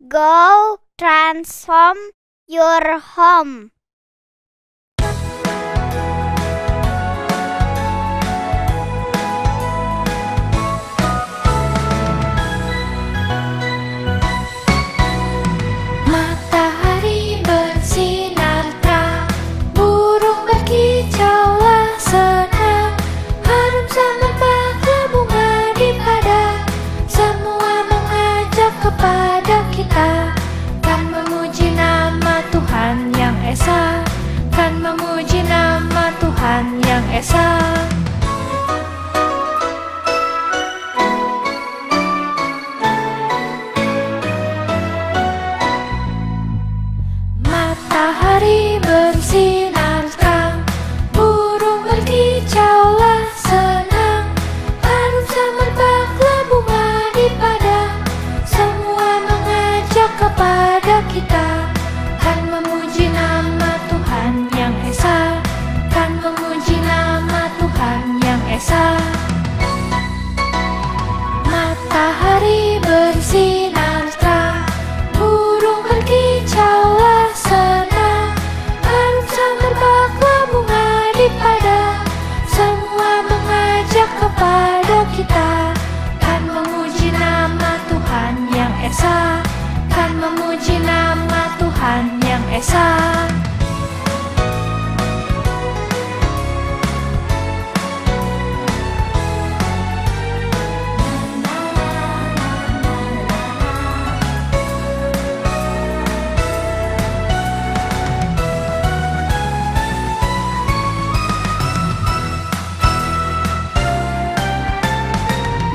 Go transform your home. Matahari bersinar terang, burung berkicaulah senang, harum semerbaklah bunga di padang. Semua mengajak kepada kita, kan memuji nama Tuhan yang esa, kan memuji nama Tuhan yang esa. Matahari bersinar terang, burung berkicaulah senang, harum semerbaklah bunga di padang. Semua mengajak kepada kita, kan memuji nama Tuhan yang esa, kan memuji nama Tuhan yang esa. Matahari bersinar terang, burung berkicaulah senang, harum semerbaklah bunga di padang. Semua mengajak kepada kita, kan memuji nama Tuhan yang esa, kan memuji nama Tuhan yang esa.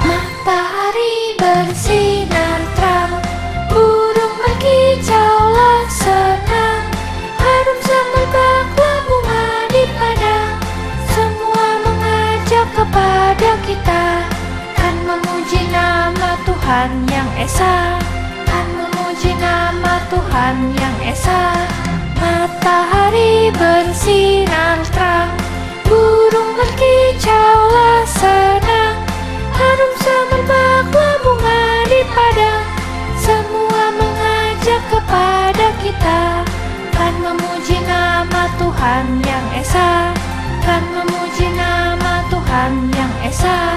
Matahari bersinar terang, burung berkicaulah senang, harum semerbaklah bunga di padang. Semua mengajak kepada kita, kan memuji nama Tuhan yang esa, kan memuji nama Tuhan yang esa. Matahari bersinar terang, burung berkicaulah senang, harum semerbaklah bunga di padang. Semua mengajak kepada kita, kan memuji nama Tuhan yang esa, kan memuji nama Tuhan yang esa,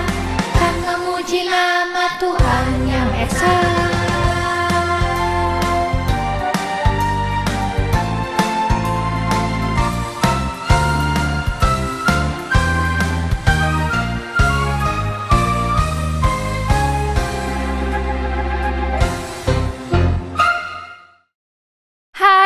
kan memuji nama Tuhan yang esa.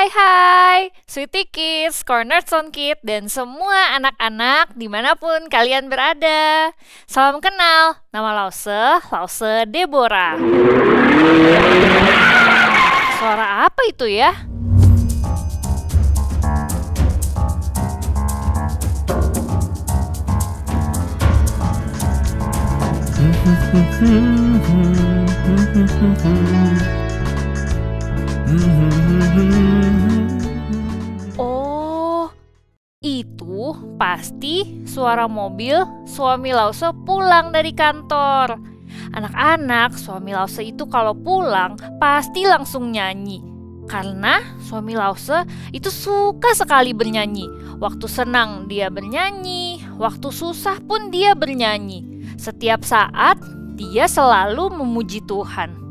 Hai, Sweetie Kids, Cornerstone Kids, dan semua anak-anak dimanapun kalian berada. Salam kenal, nama Lause Deborah. Suara apa itu ya? Oh, itu pasti suara mobil suami Lause pulang dari kantor. Anak-anak, suami Lause itu kalau pulang pasti langsung nyanyi. Karena suami Lause itu suka sekali bernyanyi. Waktu senang dia bernyanyi, waktu susah pun dia bernyanyi. Setiap saat dia selalu memuji Tuhan.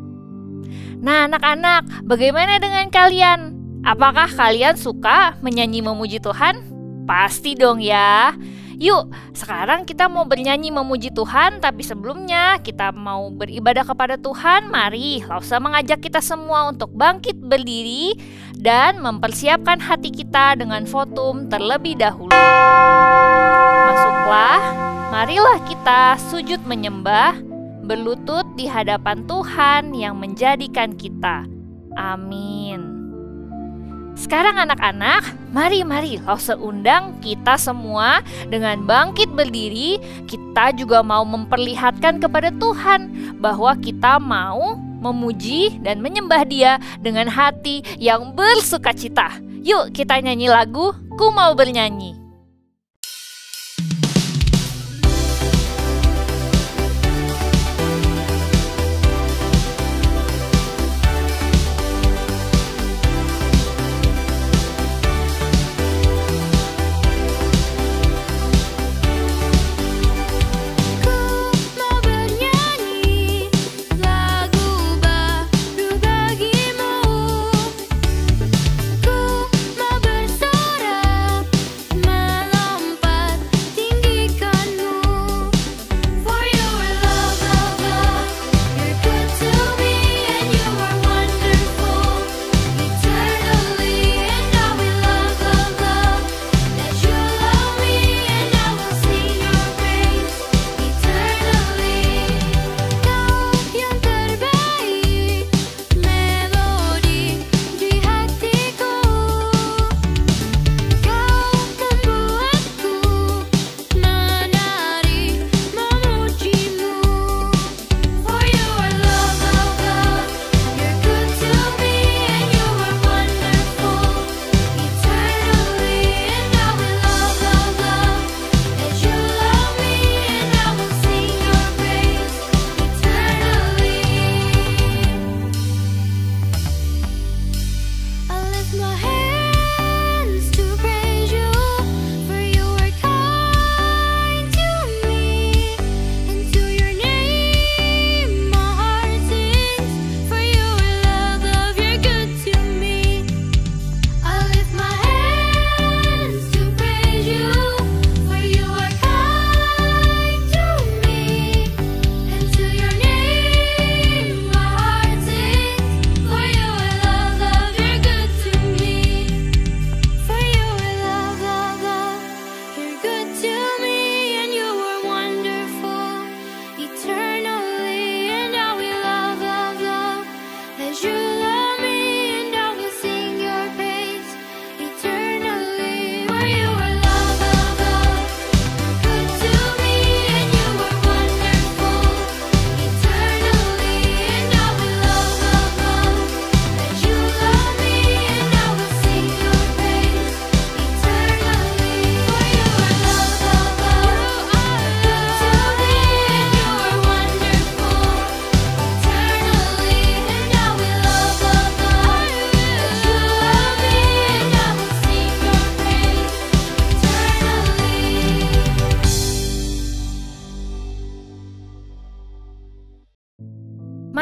Nah, anak-anak, bagaimana dengan kalian? Apakah kalian suka menyanyi memuji Tuhan? Pasti dong ya. Yuk, sekarang kita mau bernyanyi memuji Tuhan, tapi sebelumnya kita mau beribadah kepada Tuhan. Mari, Lause mengajak kita semua untuk bangkit berdiri dan mempersiapkan hati kita dengan votum terlebih dahulu. Masuklah, marilah kita sujud menyembah, berlutut di hadapan Tuhan yang menjadikan kita. Amin. Sekarang anak-anak, mari Lause undang kita semua dengan bangkit berdiri. Kita juga mau memperlihatkan kepada Tuhan bahwa kita mau memuji dan menyembah Dia dengan hati yang bersukacita. Yuk kita nyanyi lagu Ku Mau Bernyanyi.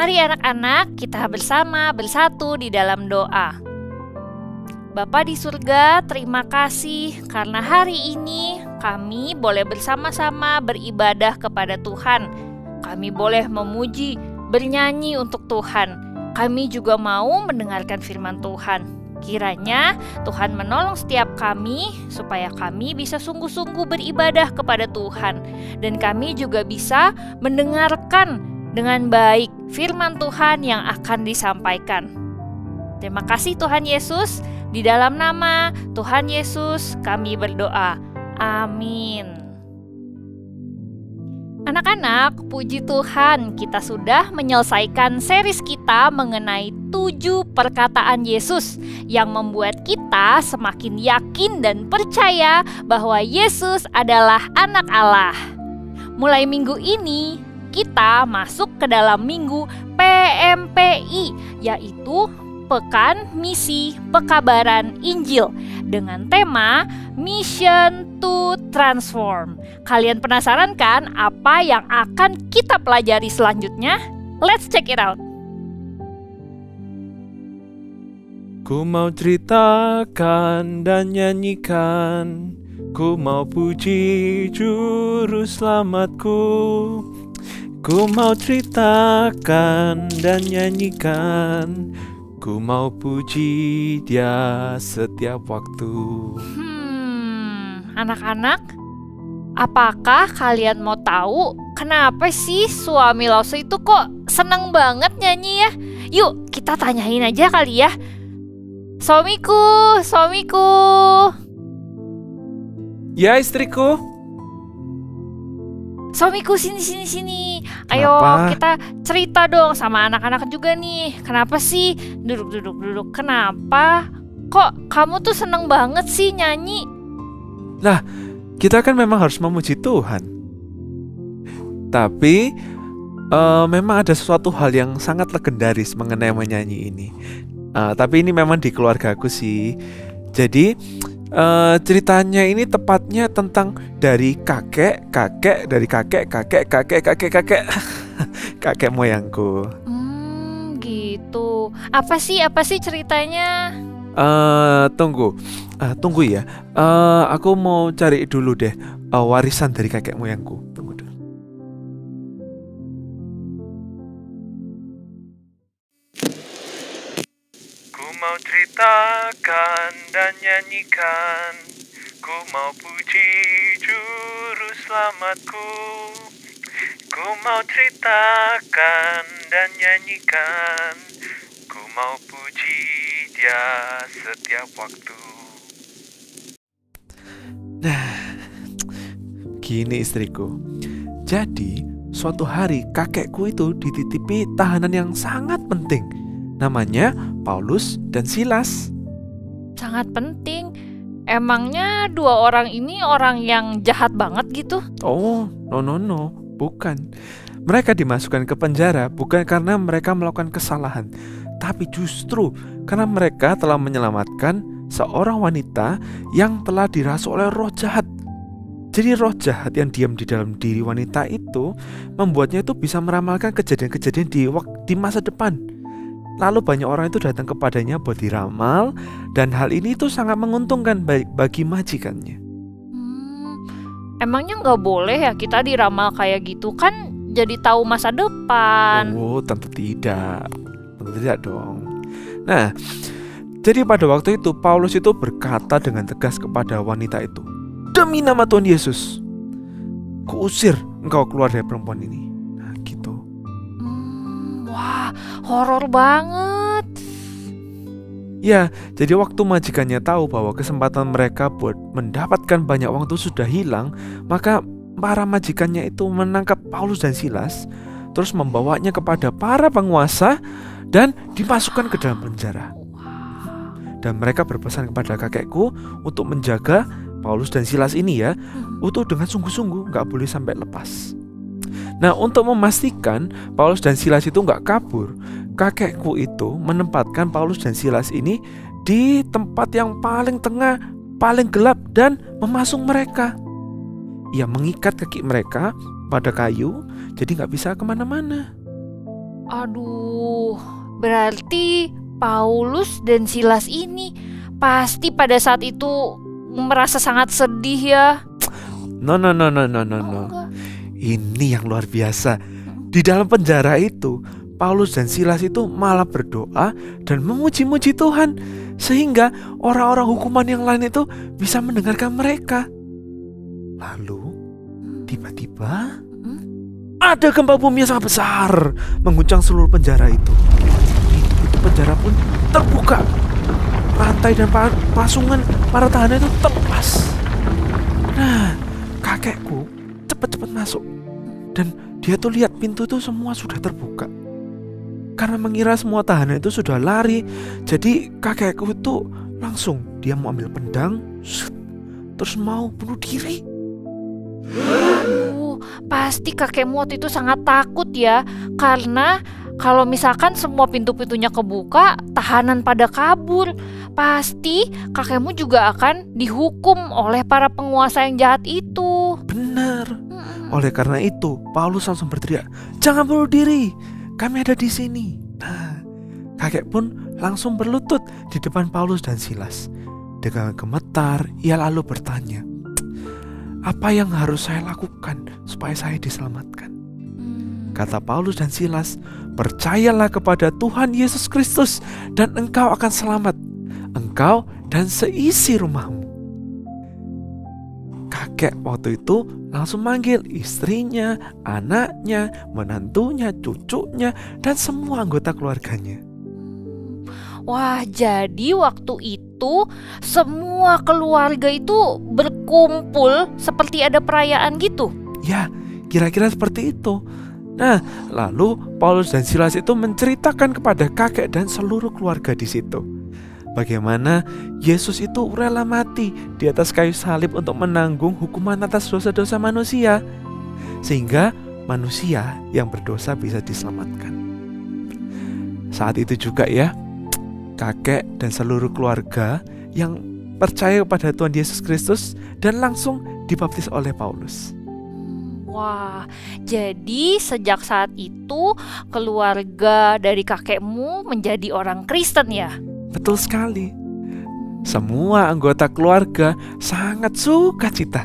Mari anak-anak, kita bersama bersatu di dalam doa. Bapa di surga, terima kasih karena hari ini kami boleh bersama-sama beribadah kepada Tuhan. Kami boleh memuji, bernyanyi untuk Tuhan. Kami juga mau mendengarkan firman Tuhan. Kiranya Tuhan menolong setiap kami supaya kami bisa sungguh-sungguh beribadah kepada Tuhan. Dan kami juga bisa mendengarkan dengan baik firman Tuhan yang akan disampaikan. Terima kasih Tuhan Yesus. Di dalam nama Tuhan Yesus kami berdoa. Amin. Anak-anak, puji Tuhan, kita sudah menyelesaikan series kita mengenai 7 perkataan Yesus yang membuat kita semakin yakin dan percaya bahwa Yesus adalah anak Allah. Mulai minggu ini, kita masuk ke dalam minggu PMPI, yaitu Pekan Misi Pekabaran Injil dengan tema Mission to Transform. Kalian penasaran kan apa yang akan kita pelajari selanjutnya? Let's check it out. Ku mau ceritakan dan nyanyikan, ku mau puji juru selamatku. Ku mau ceritakan dan nyanyikan, ku mau puji Dia setiap waktu. Anak-anak, apakah kalian mau tahu kenapa sih suami Lause itu kok seneng banget nyanyi ya? Yuk kita tanyain aja kali ya. Suamiku, suamiku. Ya istriku. Suamiku, sini. Ayo Kenapa? kita cerita dong sama anak-anak juga nih. Kenapa sih? Duduk. Kenapa? Kok kamu tuh seneng banget sih nyanyi? Lah, kita kan memang harus memuji Tuhan. Tapi memang ada sesuatu hal yang sangat legendaris mengenai menyanyi ini. Tapi ini memang di keluargaku sih. Jadi ceritanya ini tepatnya tentang dari kakek kakek moyangku. Gitu. Apa sih ceritanya? Tunggu ya. Aku mau cari dulu deh warisan dari kakek moyangku. Tunggu dulu. Ku mau ceritakan dan nyanyikan, ku mau puji juru selamatku. Ku mau ceritakan dan nyanyikan, ku mau puji Dia setiap waktu. Nah, gini istriku. Jadi, suatu hari kakekku itu dititipi tahanan yang sangat penting. Namanya Paulus dan Silas. Sangat penting. Emangnya 2 orang ini orang yang jahat banget gitu? Oh, no, bukan. Mereka dimasukkan ke penjara bukan karena mereka melakukan kesalahan, tapi justru karena mereka telah menyelamatkan seorang wanita yang telah dirasuki oleh roh jahat. Jadi roh jahat yang diam di dalam diri wanita itu membuatnya itu bisa meramalkan kejadian-kejadian di masa depan. Lalu banyak orang itu datang kepadanya buat diramal, dan hal ini itu sangat menguntungkan bagi majikannya. Emangnya nggak boleh ya kita diramal kayak gitu, kan jadi tahu masa depan? Oh, tentu tidak dong. Nah, jadi pada waktu itu Paulus itu berkata dengan tegas kepada wanita itu, "Demi nama Tuhan Yesus, kuusir engkau keluar dari perempuan ini." Nah, gitu. Wah, horor banget. Ya, jadi waktu majikannya tahu bahwa kesempatan mereka buat mendapatkan banyak uang itu sudah hilang, maka para majikannya itu menangkap Paulus dan Silas, terus membawanya kepada para penguasa dan dimasukkan ke dalam penjara. Dan mereka berpesan kepada kakekku untuk menjaga Paulus dan Silas ini ya, untuk dengan sungguh-sungguh, gak boleh sampai lepas. Nah, untuk memastikan Paulus dan Silas itu gak kabur, kakekku itu menempatkan Paulus dan Silas ini di tempat yang paling tengah, paling gelap, dan memasung mereka. Ia mengikat kaki mereka pada kayu, jadi gak bisa kemana-mana. Aduh, berarti Paulus dan Silas ini pasti pada saat itu merasa sangat sedih ya. No. Enggak. Ini yang luar biasa. Di dalam penjara itu, Paulus dan Silas itu malah berdoa dan memuji-muji Tuhan, sehingga orang-orang hukuman yang lain itu bisa mendengarkan mereka. Lalu tiba-tiba ada gempa bumi yang sangat besar mengguncang seluruh penjara itu. Pintu penjara pun terbuka. Rantai dan pasungan para tahanan itu terlepas. Nah, kakekku cepat-cepat masuk. Dan dia tuh lihat pintu itu semua sudah terbuka. Karena mengira semua tahanan itu sudah lari, jadi kakekku itu langsung dia mau ambil pedang, terus mau bunuh diri. Pasti kakekmu waktu itu sangat takut ya, karena kalau misalkan semua pintu-pintunya kebuka, tahanan pada kabur, pasti kakekmu juga akan dihukum oleh para penguasa yang jahat itu. Benar. Oleh karena itu, Paulus langsung berteriak, "Jangan bunuh diri, kami ada di sini." Nah, kakek pun langsung berlutut di depan Paulus dan Silas. Dengan gemetar, ia lalu bertanya, "Apa yang harus saya lakukan supaya saya diselamatkan?" Kata Paulus dan Silas, "Percayalah kepada Tuhan Yesus Kristus dan engkau akan selamat, engkau dan seisi rumahmu." Kakek waktu itu langsung manggil istrinya, anaknya, menantunya, cucunya, dan semua anggota keluarganya. Wah, jadi waktu itu semua keluarga itu berkumpul seperti ada perayaan gitu? Ya, kira-kira seperti itu. Nah, lalu Paulus dan Silas itu menceritakan kepada kakek dan seluruh keluarga di situ bagaimana Yesus itu rela mati di atas kayu salib untuk menanggung hukuman atas dosa-dosa manusia, sehingga manusia yang berdosa bisa diselamatkan. Saat itu juga ya, kakek dan seluruh keluarga yang percaya kepada Tuhan Yesus Kristus dan langsung dibaptis oleh Paulus. Wah, jadi sejak saat itu keluarga dari kakekmu menjadi orang Kristen ya? Betul sekali. Semua anggota keluarga sangat sukacita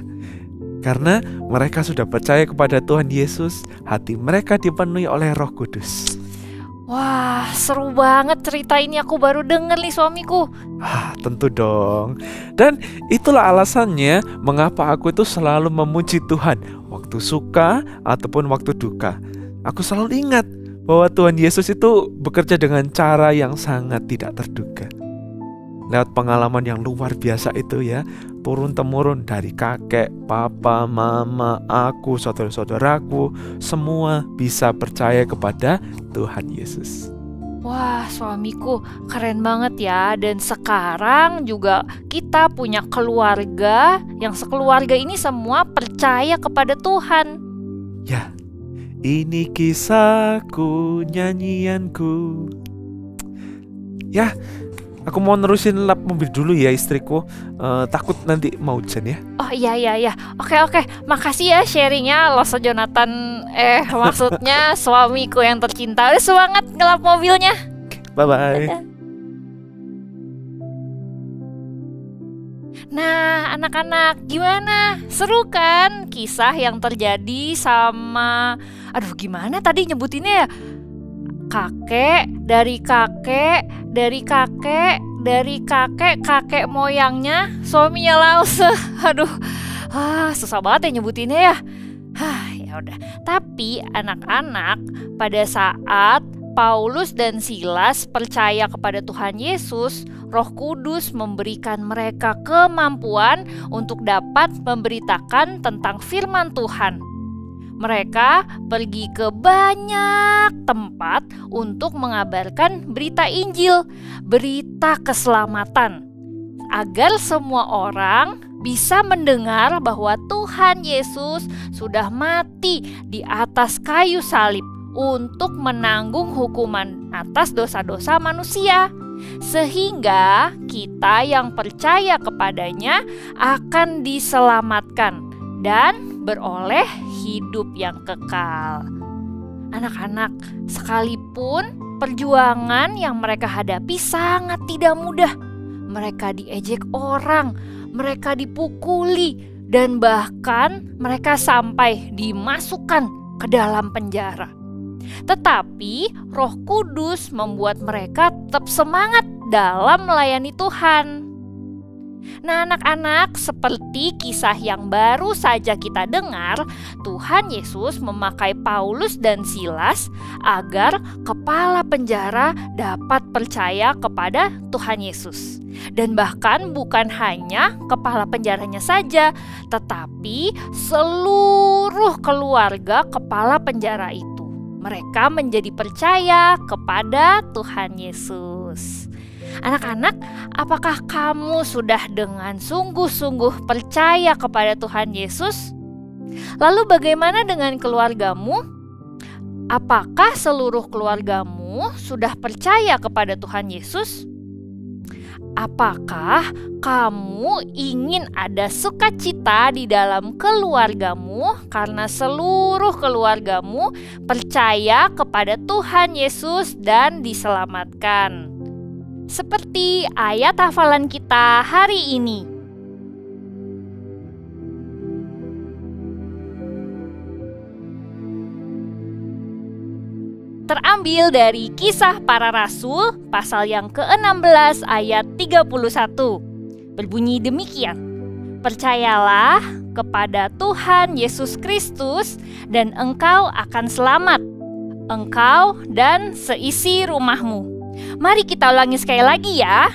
karena mereka sudah percaya kepada Tuhan Yesus. Hati mereka dipenuhi oleh Roh Kudus. Wah, seru banget cerita ini, aku baru denger nih suamiku. Tentu dong. Dan itulah alasannya mengapa aku itu selalu memuji Tuhan waktu suka ataupun waktu duka. Aku selalu ingat bahwa Tuhan Yesus itu bekerja dengan cara yang sangat tidak terduga. Lewat pengalaman yang luar biasa itu ya, turun-temurun dari kakek, papa, mama, aku, saudara-saudaraku, semua bisa percaya kepada Tuhan Yesus. Wah, suamiku keren banget ya. Dan sekarang juga kita punya keluarga yang sekeluarga ini semua percaya kepada Tuhan. Ya, ini kisahku, nyanyianku. Ya, aku mau nerusin lap mobil dulu ya istriku. Takut nanti mau hujan ya. Oh iya. Oke. Makasih ya sharingnya Loso Jonathan. Maksudnya suamiku yang tercinta. Udah semangat ngelap mobilnya. Bye-bye. Nah, anak-anak, gimana? Seru kan kisah yang terjadi sama... Aduh, gimana tadi nyebutinnya ya? Kakek moyangnya suaminya Lause. Aduh, susah banget ya nyebutinnya ya. Ya udah. Tapi anak-anak, pada saat Paulus dan Silas percaya kepada Tuhan Yesus, Roh Kudus memberikan mereka kemampuan untuk dapat memberitakan tentang firman Tuhan. Mereka pergi ke banyak tempat untuk mengabarkan berita Injil, berita keselamatan, agar semua orang bisa mendengar bahwa Tuhan Yesus sudah mati di atas kayu salib untuk menanggung hukuman atas dosa-dosa manusia, sehingga kita yang percaya kepadanya akan diselamatkan dan beroleh hidup yang kekal. Anak-anak, sekalipun perjuangan yang mereka hadapi sangat tidak mudah. Mereka diejek orang, mereka dipukuli, dan bahkan mereka sampai dimasukkan ke dalam penjara. Tetapi Roh Kudus membuat mereka tetap semangat dalam melayani Tuhan. Nah, anak-anak, seperti kisah yang baru saja kita dengar, Tuhan Yesus memakai Paulus dan Silas agar kepala penjara dapat percaya kepada Tuhan Yesus. Dan bahkan bukan hanya kepala penjaranya saja, tetapi seluruh keluarga kepala penjara itu. Mereka menjadi percaya kepada Tuhan Yesus. Anak-anak, apakah kamu sudah dengan sungguh-sungguh percaya kepada Tuhan Yesus? Lalu bagaimana dengan keluargamu? Apakah seluruh keluargamu sudah percaya kepada Tuhan Yesus? Apakah kamu ingin ada sukacita di dalam keluargamu karena seluruh keluargamu percaya kepada Tuhan Yesus dan diselamatkan? Seperti ayat hafalan kita hari ini. Terambil dari Kisah Para Rasul pasal yang ke-16 ayat 31. Berbunyi demikian: Percayalah kepada Tuhan Yesus Kristus dan engkau akan selamat, engkau dan seisi rumahmu. Mari kita ulangi sekali lagi ya.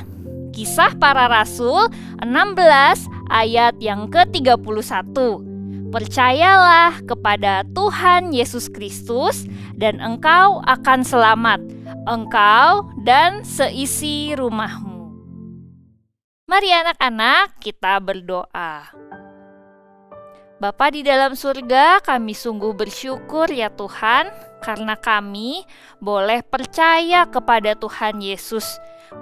Kisah Para Rasul 16 ayat yang ke-31. Percayalah kepada Tuhan Yesus Kristus dan engkau akan selamat, engkau dan seisi rumahmu. Mari anak-anak, kita berdoa. Bapa di dalam surga, kami sungguh bersyukur ya Tuhan, karena kami boleh percaya kepada Tuhan Yesus.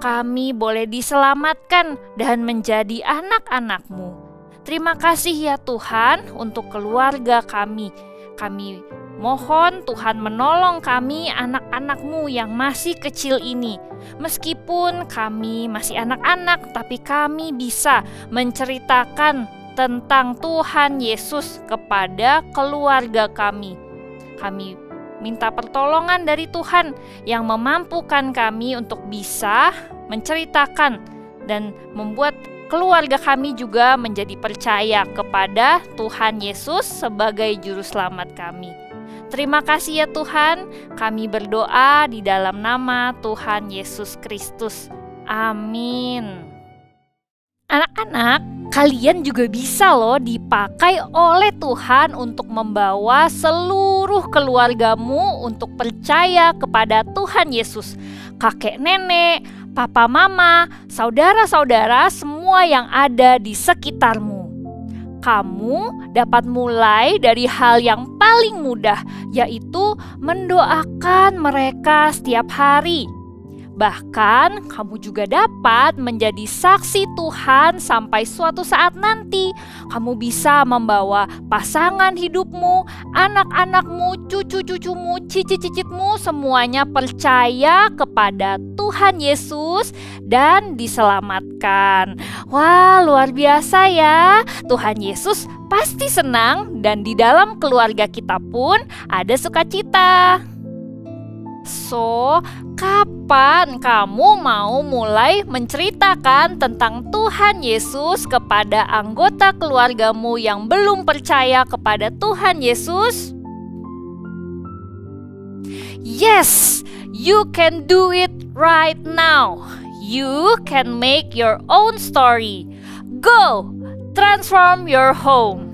Kami boleh diselamatkan dan menjadi anak-anak-Mu. Terima kasih ya Tuhan untuk keluarga kami. Kami mohon Tuhan menolong kami anak-anak-Mu yang masih kecil ini. Meskipun kami masih anak-anak, tapi kami bisa menceritakan tentang Tuhan Yesus kepada keluarga kami. Kami minta pertolongan dari Tuhan yang memampukan kami untuk bisa menceritakan dan membuat keluarga kami juga menjadi percaya kepada Tuhan Yesus sebagai juru selamat kami. Terima kasih ya Tuhan, kami berdoa di dalam nama Tuhan Yesus Kristus. Amin. Anak-anak, kalian juga bisa loh dipakai oleh Tuhan untuk membawa seluruh keluargamu untuk percaya kepada Tuhan Yesus. Kakek nenek, papa mama, saudara-saudara, semua yang ada di sekitarmu. Kamu dapat mulai dari hal yang paling mudah, yaitu mendoakan mereka setiap hari. Bahkan kamu juga dapat menjadi saksi Tuhan sampai suatu saat nanti. Kamu bisa membawa pasangan hidupmu, anak-anakmu, cucu-cucumu, cicit-cicitmu, semuanya percaya kepada Tuhan Yesus dan diselamatkan. Wah, luar biasa ya. Tuhan Yesus pasti senang dan di dalam keluarga kita pun ada sukacita. So, kapan kamu mau mulai menceritakan tentang Tuhan Yesus kepada anggota keluargamu yang belum percaya kepada Tuhan Yesus? Yes, you can do it right now. You can make your own story. Go, transform your home.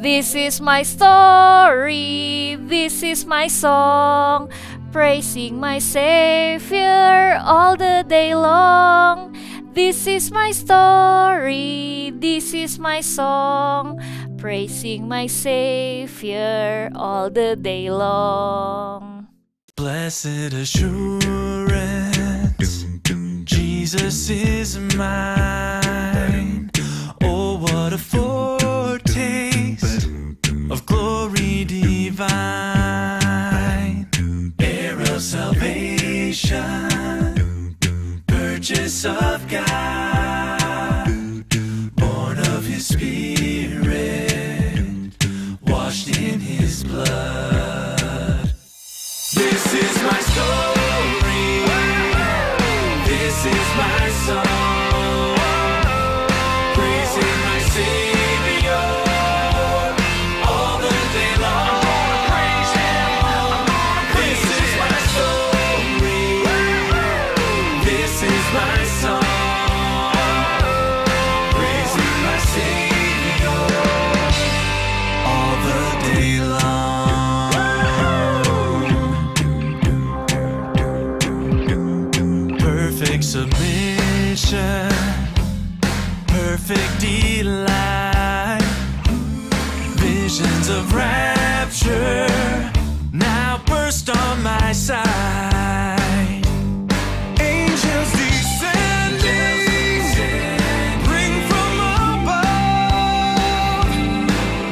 This is my story, this is my song, praising my Savior all the day long. This is my story, this is my song, praising my Savior all the day long. Blessed assurance, Jesus is mine. Oh, what a foretaste of glory divine. righteous of God, born of His Spirit, washed in His blood. This is my story, this is my song, praising my Savior all the day long. Praise Him. This is my story, this is my song, praising my Savior all the day long. Perfect submission, perfect delight, visions of rapture now burst on my sight. Angels descending, bring from above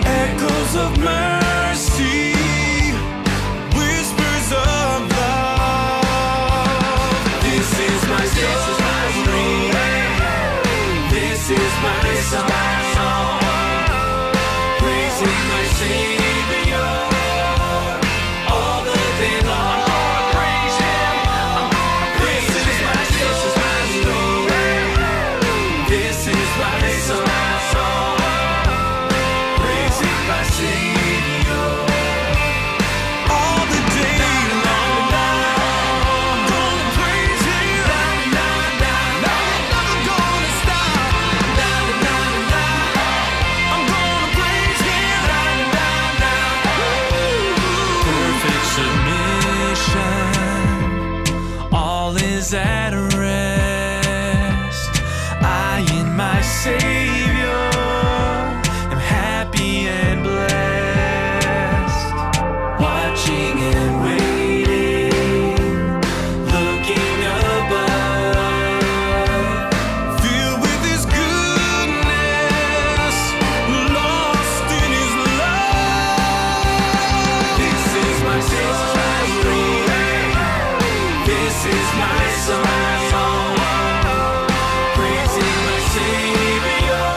echoes of mercy, whispers of love. This is my story, this is my song, praising my Savior all the day long. Praise Him. This is my story, this is my song, praising my Savior all the day long. I'm gonna praise Him. I'm never gonna stop. I'm gonna praise Him. Perfect submission, all is at rest. I in my Savior am happy and blessed, watching and waiting, looking above, filled with His goodness, lost in His love. This is my story, this is my song, praising my Savior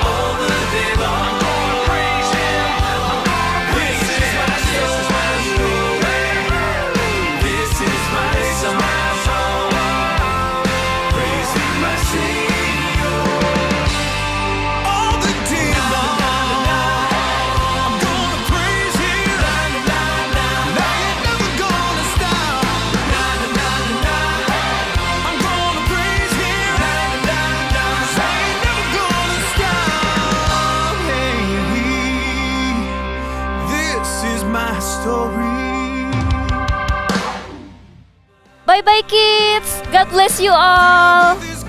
all the day long. Praise Him. This is my story, this is my song, praising my Savior all the day long. I'm gonna praise Him. I ain't never gonna stop. I'm gonna praise Him. I ain't never gonna stop. Hey, this is my story. Bye-bye kids. God bless you all. This